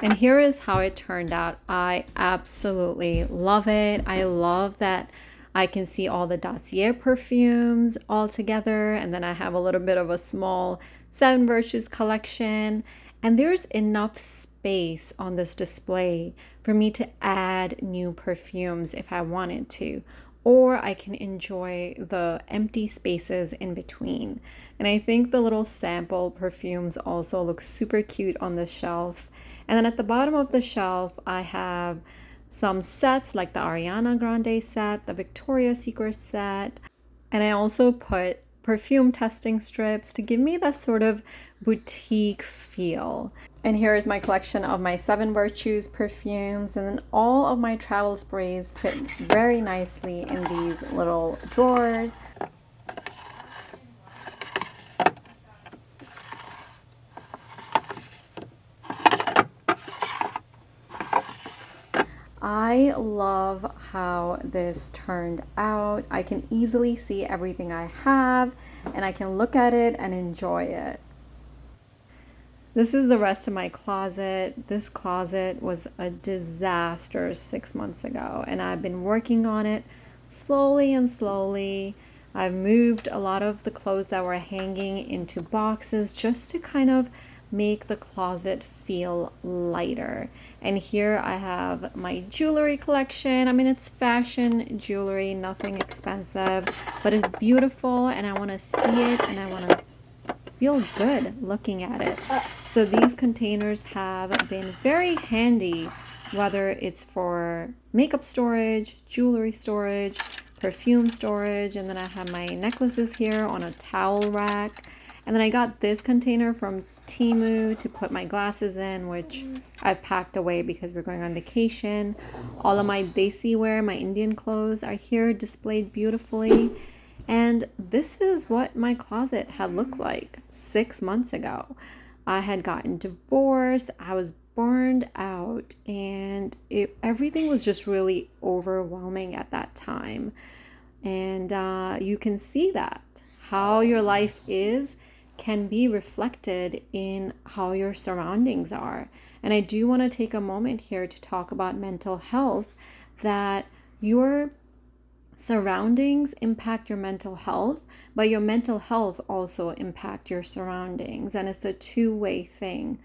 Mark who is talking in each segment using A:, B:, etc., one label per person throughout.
A: And here is how it turned out. I absolutely love it. I love that I can see all the dossier perfumes all together. And then I have a little bit of a small Seven Virtues collection. And there's enough space on this display for me to add new perfumes if I wanted to. Or I can enjoy the empty spaces in between. And I think the little sample perfumes also look super cute on the shelf. And then at the bottom of the shelf, I have some sets like the Ariana Grande set, the Victoria's Secret set, and I also put perfume testing strips to give me that sort of boutique feel. And here is my collection of my Seven Virtues perfumes, and then all of my travel sprays fit very nicely in these little drawers. I love how this turned out. I can easily see everything I have and I can look at it and enjoy it. This is the rest of my closet. This closet was a disaster 6 months ago, and I've been working on it slowly and slowly. I've moved a lot of the clothes that were hanging into boxes just to kind of make the closet feel lighter. And here I have my jewelry collection. I mean, it's fashion jewelry, nothing expensive, but it's beautiful and I want to see it and I want to feel good looking at it. So these containers have been very handy, whether it's for makeup storage, jewelry storage, perfume storage, and then I have my necklaces here on a towel rack. And then I got this container from Temu to put my glasses in, which I've packed away because we're going on vacation. All of my desi wear, my Indian clothes are here displayed beautifully. And this is what my closet had looked like 6 months ago. I had gotten divorced, I was burned out, and everything was just really overwhelming at that time. And you can see that how your life is can be reflected in how your surroundings are. And I do want to take a moment here to talk about mental health, that your surroundings impact your mental health, but your mental health also impact your surroundings, and it's a two-way thing.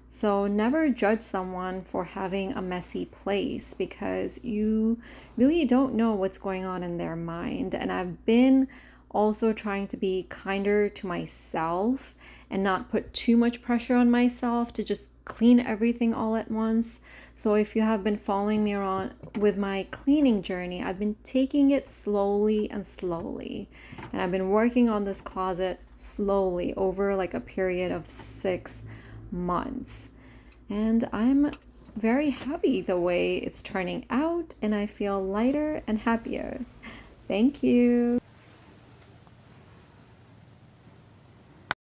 A: So never judge someone for having a messy place because you really don't know what's going on in their mind. And I've been also trying to be kinder to myself and not put too much pressure on myself to just clean everything all at once. So if you have been following me around with my cleaning journey, I've been taking it slowly and slowly. And I've been working on this closet slowly over like a period of 6 months. And I'm very happy the way it's turning out, and I feel lighter and happier. Thank you.